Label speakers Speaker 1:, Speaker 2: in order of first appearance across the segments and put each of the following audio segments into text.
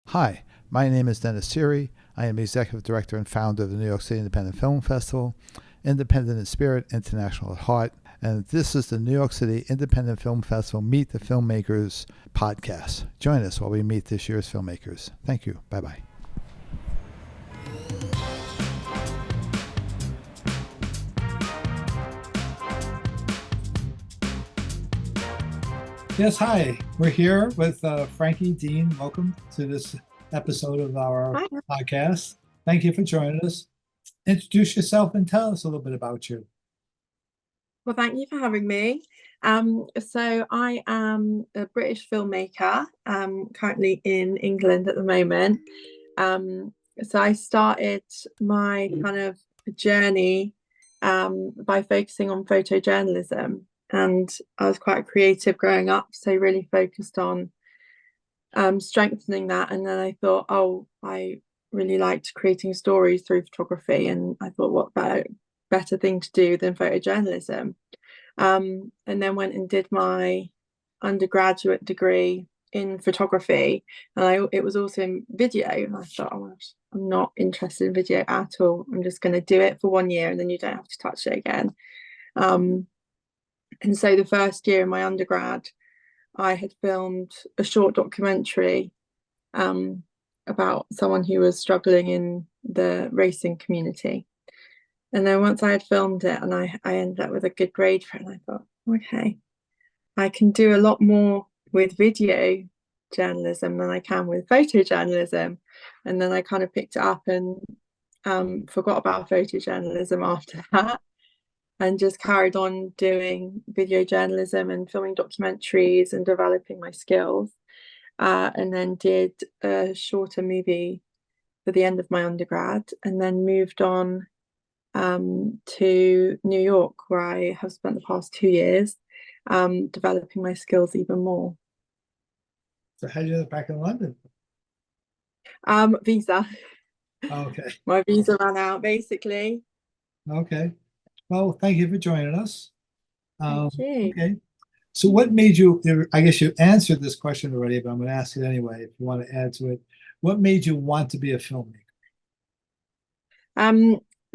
Speaker 1: Hi, my name is Dennis Seary. I am Executive Director and founder of the New York City Independent Film Festival, Independent in Spirit, International at Heart, and this is the New York City Independent Film Festival Meet the Filmmakers podcast. Join us while we meet this year's filmmakers. Thank you. Bye-bye. Yes, hi. We're here with Franky, Dean. Welcome to this episode of our
Speaker 2: Hi.
Speaker 1: podcast. Thank you for joining us. Introduce yourself and tell us a little bit about you.
Speaker 2: Well, thank you for having me. So I am a British filmmaker, currently in England at the moment. So I started my kind of journey by focusing on photojournalism, and I was quite creative growing up, so really focused on strengthening that. And then I thought, oh, I really liked creating stories through photography, and I thought, what better thing to do than photojournalism? And then went and did my undergraduate degree in photography, and it was also in video. And I thought, oh gosh, I'm not interested in video at all. I'm just going to do it for 1 year, and then you don't have to touch it again. And so the first year in my undergrad, I had filmed a short documentary about someone who was struggling in the racing community. And then once I had filmed it and I ended up with a good grade for it, and I thought, okay, I can do a lot more with video journalism than I can with photojournalism. And then I kind of picked it up and forgot about photojournalism after that, and just carried on doing video journalism and filming documentaries and developing my skills. And then did a shorter movie for the end of my undergrad, and then moved on to New York, where I have spent the past 2 years developing my skills even more.
Speaker 1: So how did you end up back in London?
Speaker 2: Visa.
Speaker 1: Okay.
Speaker 2: My visa ran out, basically.
Speaker 1: Okay. Well, thank you for joining us.
Speaker 2: Thank you.
Speaker 1: Okay. So what made you, I guess you answered this question already, but I'm going to ask it anyway if you want to add to it. What made you want to be a filmmaker?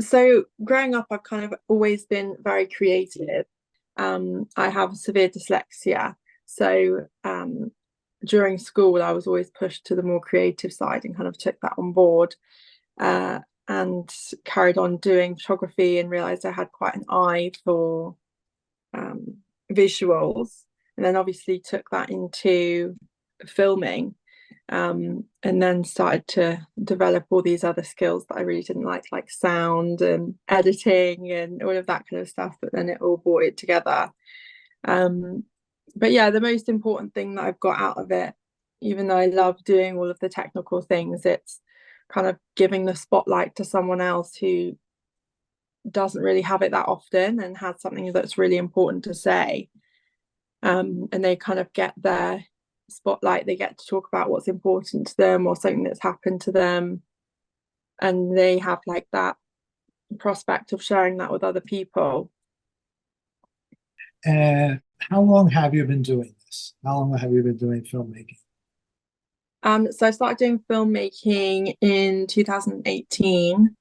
Speaker 2: So growing up, I've kind of always been very creative. I have severe dyslexia. So during school, I was always pushed to the more creative side and kind of took that on board, and carried on doing photography, and realized I had quite an eye for visuals, and then obviously took that into filming, and then started to develop all these other skills that I really didn't like sound and editing and all of that kind of stuff, but then it all brought it together. But yeah, the most important thing that I've got out of it, even though I love doing all of the technical things, it's kind of giving the spotlight to someone else who doesn't really have it that often and has something that's really important to say. And they kind of get their spotlight, they get to talk about what's important to them or something that's happened to them, and they have like that prospect of sharing that with other people.
Speaker 1: And how long have you been doing this? How long have you been doing filmmaking?
Speaker 2: So I started doing filmmaking in 2018.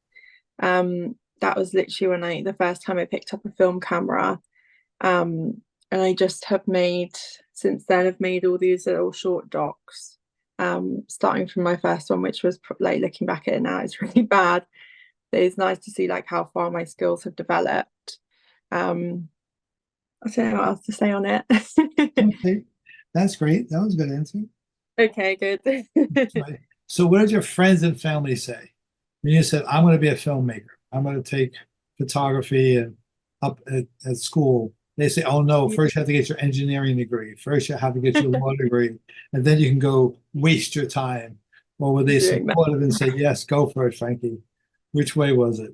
Speaker 2: That was literally when the first time I picked up a film camera. And I just have made, since then, I've made all these little short docs, starting from my first one, which was like, looking back at it now, it's really bad. But it's nice to see like how far my skills have developed. I don't know what else to say on it.
Speaker 1: Okay, that's great. That was a good answer.
Speaker 2: Okay, good.
Speaker 1: Right. So what did your friends and family say when you said, I'm going to be a filmmaker? I'm going to take photography and up at school. They say, oh no, first you have to get your engineering degree. First you have to get your law degree, and then you can go waste your time. Or were they
Speaker 2: Doing that.
Speaker 1: supportive and said, yes, go for it, Franky? Which way was it?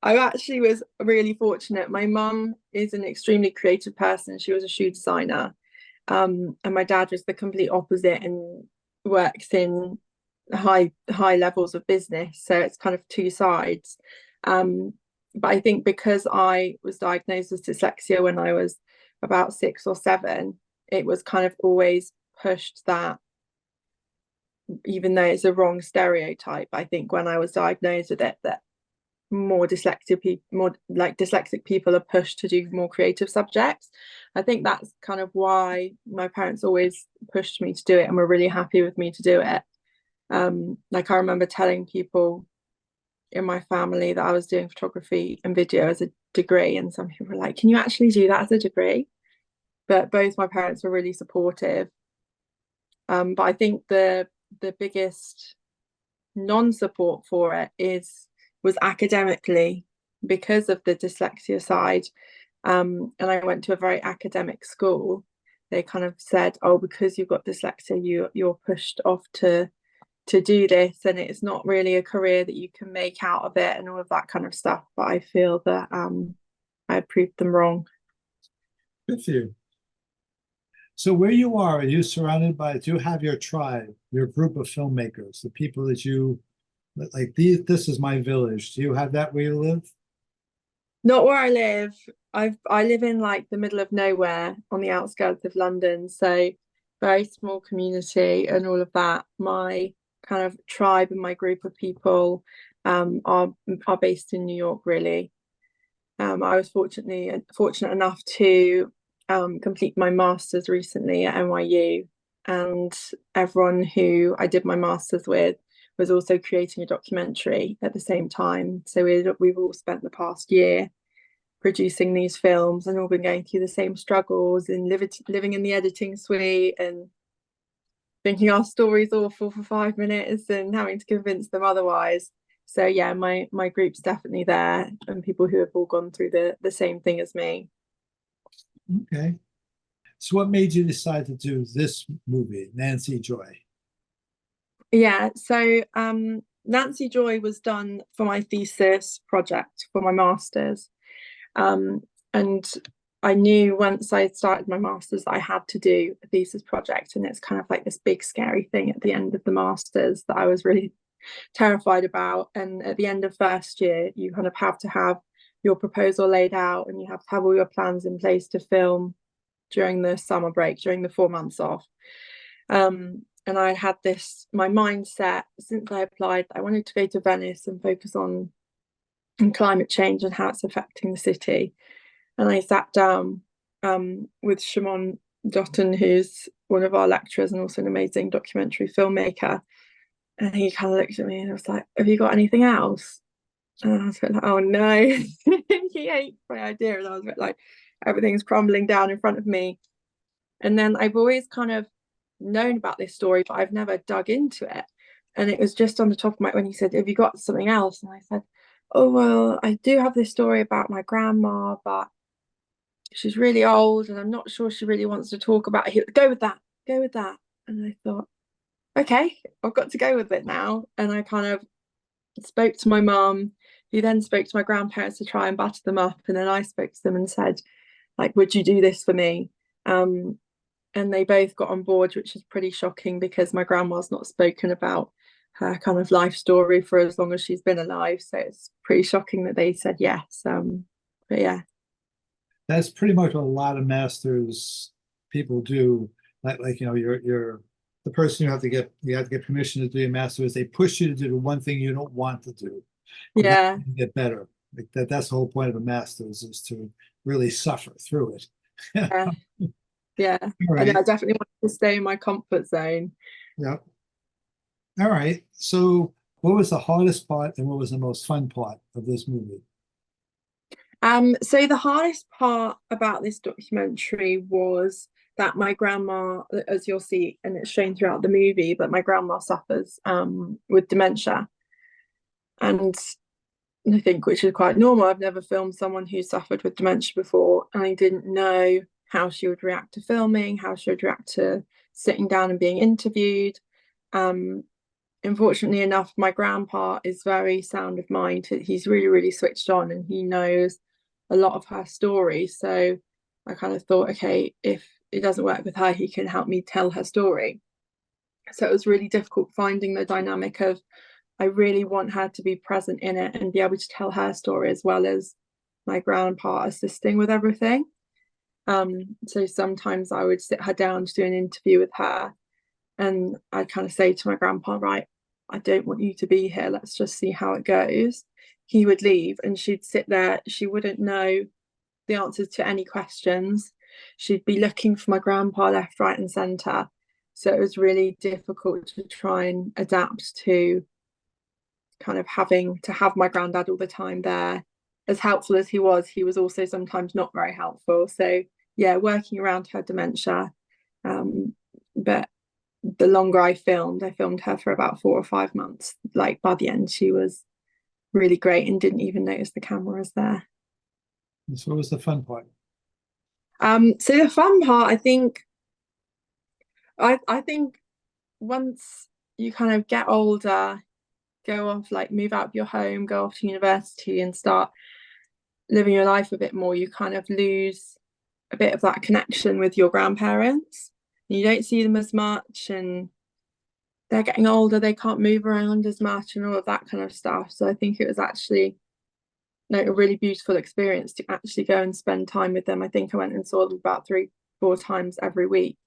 Speaker 2: I actually was really fortunate. My mum is an extremely creative person. She was a shoe designer. And my dad was the complete opposite and works in high levels of business. So it's kind of two sides. But I think because I was diagnosed with dyslexia when I was about 6 or 7, it was kind of always pushed that even though it's a wrong stereotype, I think when I was diagnosed with it, that more like dyslexic people are pushed to do more creative subjects. I think that's kind of why my parents always pushed me to do it and were really happy with me to do it. Like I remember telling people in my family that I was doing photography and video as a degree, and some people were like, can you actually do that as a degree? But both my parents were really supportive. But I think the biggest non-support for it was academically, because of the dyslexia side. And I went to a very academic school. They kind of said, oh, because you've got dyslexia, you're pushed off to do this, and it's not really a career that you can make out of it, and all of that kind of stuff. But I feel that I proved them wrong.
Speaker 1: With you. So where you are you surrounded by, do you have your tribe, your group of filmmakers, the people that you, like this is my village. Do you have that where you live?
Speaker 2: Not where I live. I live in like the middle of nowhere on the outskirts of London, so very small community and all of that. My kind of tribe and my group of people are based in New York, really. I was fortunate enough to complete my master's recently at NYU, and everyone who I did my master's with was also creating a documentary at the same time. So we've all spent the past year producing these films and all been going through the same struggles and living in the editing suite and thinking our story's awful for 5 minutes and having to convince them otherwise. So yeah, my group's definitely there, and people who have all gone through the same thing as me.
Speaker 1: Okay. So what made you decide to do this movie, Nancy Joy?
Speaker 2: Yeah, so Nancy Joy was done for my thesis project for my master's. And I knew once I started my master's that I had to do a thesis project, and it's kind of like this big scary thing at the end of the master's that I was really terrified about. And at the end of first year, you kind of have to have your proposal laid out, and you have to have all your plans in place to film during the summer break, during the 4 months off. And I had my mindset since I applied, I wanted to go to Venice and focus on climate change and how it's affecting the city. And I sat down with Shimon Dotton, who's one of our lecturers and also an amazing documentary filmmaker. And he kind of looked at me and was like, have you got anything else? And I was a bit like, oh no. He hates my idea. And I was a bit like, everything's crumbling down in front of me. And then I've always kind of known about this story, but I've never dug into it. And it was just on the top of my, when he said, have you got something else? And I said, oh, well, I do have this story about my grandma, but she's really old and I'm not sure she really wants to talk about it. He would go with that, go with that. And I thought, okay, I've got to go with it now. And I kind of spoke to my mum, who then spoke to my grandparents to try and batter them up. And then I spoke to them and said, like, would you do this for me? And they both got on board, which is pretty shocking because my grandma's not spoken about her kind of life story for as long as she's been alive. So it's pretty shocking that they said yes. But yeah.
Speaker 1: That's pretty much what a lot of masters people do. Like you're the person you have to get permission to do your master's. They push you to do the one thing you don't want to do.
Speaker 2: Yeah.
Speaker 1: You get better. Like that's the whole point of a master's, is to really suffer through it.
Speaker 2: Yeah. Yeah.
Speaker 1: Right.
Speaker 2: I definitely want to stay in my comfort zone.
Speaker 1: Yeah. All right. So what was the hardest part and what was the most fun part of this movie?
Speaker 2: So the hardest part about this documentary was that my grandma, as you'll see, and it's shown throughout the movie, that my grandma suffers with dementia. And I think, which is quite normal, I've never filmed someone who suffered with dementia before, and I didn't know how she would react to filming, how she would react to sitting down and being interviewed. Unfortunately enough, my grandpa is very sound of mind. He's really, really switched on, and he knows a lot of her story. So I kind of thought, okay, if it doesn't work with her, he can help me tell her story. So it was really difficult finding the dynamic of, I really want her to be present in it and be able to tell her story as well as my grandpa assisting with everything. So sometimes I would sit her down to do an interview with her, And I'd kind of say to my grandpa, right, I don't want you to be here. Let's just see how it goes. He would leave and she'd sit there. She wouldn't know the answers to any questions. She'd be looking for my grandpa left, right, and centre. So it was really difficult to try and adapt to kind of having to have my granddad all the time there. As helpful as he was also sometimes not very helpful. So yeah, working around her dementia. But the longer I filmed her for about 4 or 5 months. Like by the end, she was really great and didn't even notice the camera was there.
Speaker 1: So what was the fun part?
Speaker 2: So the fun part, I think once you kind of get older, go off, like move out of your home, go off to university and start living your life a bit more, you kind of lose a bit of that connection with your grandparents. You don't see them as much and they're getting older, they can't move around as much and all of that kind of stuff. So I think it was actually like a really beautiful experience to actually go and spend time with them. I think I went and saw them about 3-4 times every week.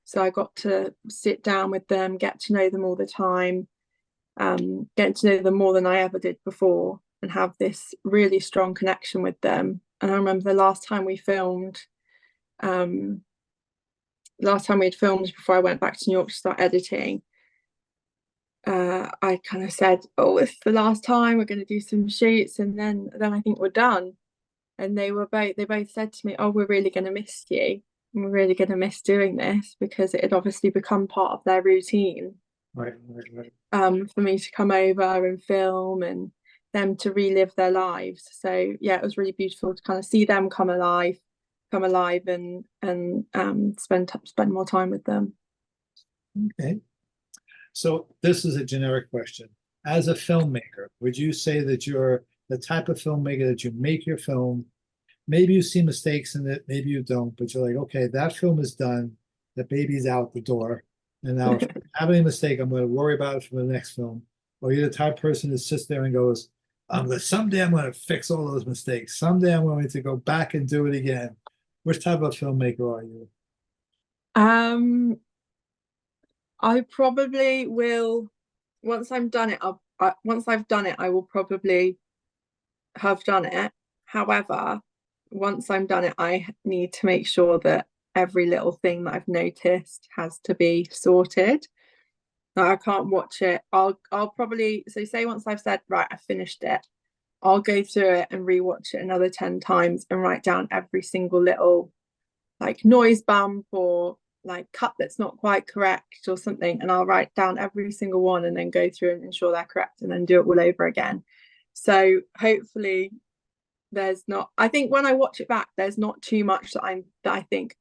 Speaker 2: So I got to sit down with them, get to know them all the time, getting to know them more than I ever did before, and have this really strong connection with them. And I remember the last time we'd filmed before I went back to New York to start editing, I kind of said, oh, it's the last time, we're going to do some shoots and then I think we're done. And they both said to me, oh, we're really going to miss you. We're really going to miss doing this, because it had obviously become part of their routine.
Speaker 1: Right.
Speaker 2: For me to come over and film and them to relive their lives. So yeah, it was really beautiful to kind of see them come alive and spend more time with them.
Speaker 1: Okay. So this is a generic question. As a filmmaker, would you say that you're the type of filmmaker that you make your film? Maybe you see mistakes in it, maybe you don't, but you're like, okay, that film is done, the baby's out the door. And now if I have any mistake, I'm going to worry about it for the next film. Or you're the type of person that sits there and goes, someday I'm going to fix all those mistakes. Someday I'm going to go back and do it again. Which type of filmmaker are you?
Speaker 2: I probably will, once I've done it, I will probably have done it. However, once I'm done it, I need to make sure that every little thing that I've noticed has to be sorted. Like, I can't watch it. I'll probably, so say once I've said, right, I finished it, I'll go through it and rewatch it another 10 times and write down every single little like noise bump or like cut that's not quite correct or something, and I'll write down every single one and then go through and ensure they're correct and then do it all over again. So hopefully I think when I watch it back, there's not too much that I think,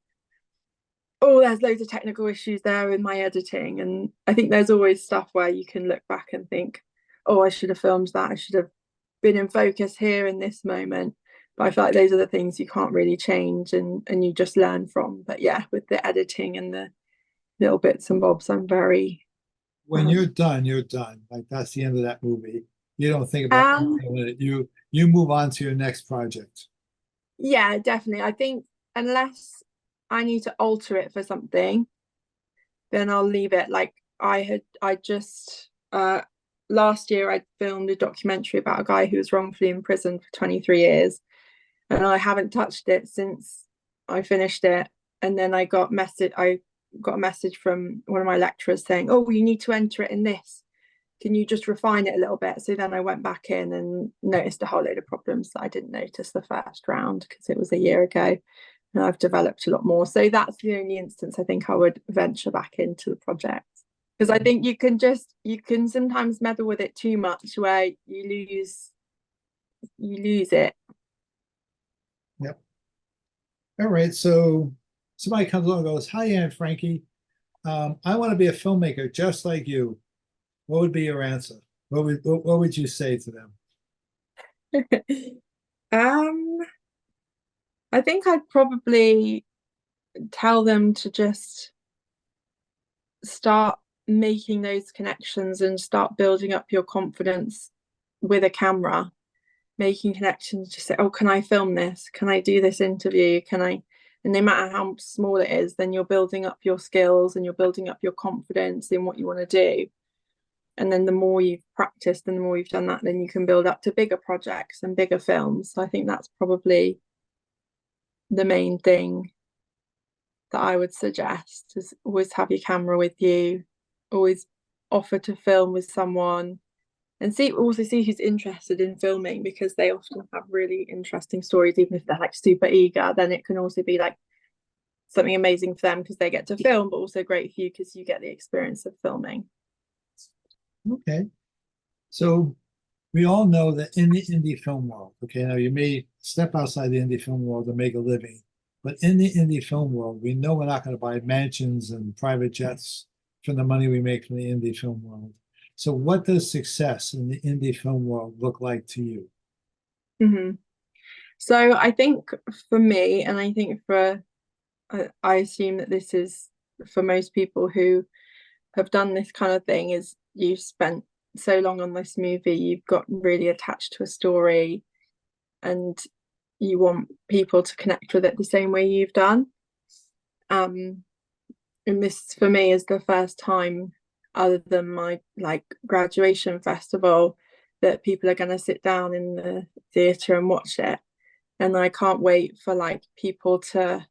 Speaker 2: oh, there's loads of technical issues there in my editing. And I think there's always stuff where you can look back and think, oh, I should have filmed that, I should have been in focus here in this moment. But I feel like those are the things you can't really change and you just learn from. But yeah, with the editing and the little bits and bobs, I'm very
Speaker 1: When you're done, you're done. Like that's the end of that movie. You don't think about it. You move on to your next project.
Speaker 2: Yeah, definitely. I think unless I need to alter it for something, then I'll leave it. Like I just last year I filmed a documentary about a guy who was wrongfully imprisoned for 23 years, and I haven't touched it since I finished it. And then I got a message from one of my lecturers saying, oh, you need to enter it in this, can you just refine it a little bit? So then I went back in and noticed a whole load of problems that I didn't notice the first round because it was a year ago, and I've developed a lot more. So that's the only instance I think I would venture back into the project, because I think you can sometimes meddle with it too much where you lose it.
Speaker 1: Yep. All right. So somebody comes along and goes, hi, Aunt Frankie. I want to be a filmmaker just like you. What would be your answer? What would you say to them?
Speaker 2: I think I'd probably tell them to just start making those connections and start building up your confidence with a camera, making connections, just say, oh, can I film this? Can I do this interview? Can I And no matter how small it is, then you're building up your skills and you're building up your confidence in what you want to do. And then the more you've practiced and the more you've done that, then you can build up to bigger projects and bigger films. So I think that's probably the main thing that I would suggest, is always have your camera with you, always offer to film with someone, and see who's interested in filming, because they often have really interesting stories. Even if they're like super eager, then it can also be like something amazing for them because they get to film, but also great for you because you get the experience of filming.
Speaker 1: Okay. So we all know that in the indie film world, okay, now you may step outside the indie film world and make a living, but in the indie film world, we know we're not going to buy mansions and private jets from the money we make from the indie film world. So what does success in the indie film world look like to you?
Speaker 2: Mm-hmm. So I think for me, and I think I assume that this is for most people who have done this kind of thing, is you've spent so long on this movie, you've got really attached to a story, and you want people to connect with it the same way you've done. And this for me is the first time, other than my like graduation festival, that people are going to sit down in the theatre and watch it. And I can't wait for like people to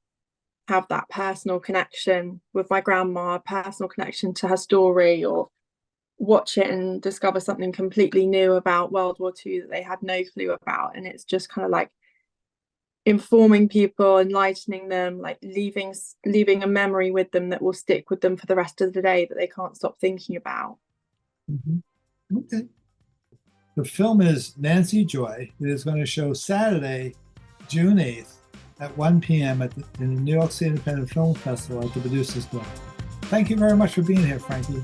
Speaker 2: have that personal connection with my grandma, a personal connection to her story, or watch it and discover something completely new about World War II that they had no clue about. And it's just kind of like informing people, enlightening them, like leaving a memory with them that will stick with them for the rest of the day, that they can't stop thinking about.
Speaker 1: Mm-hmm. Okay. The film is Nancy Joy. It is going to show Saturday, June 8th at 1 p.m. in the New York City Independent Film Festival at the Producers Club. Thank you very much for being here, Franky.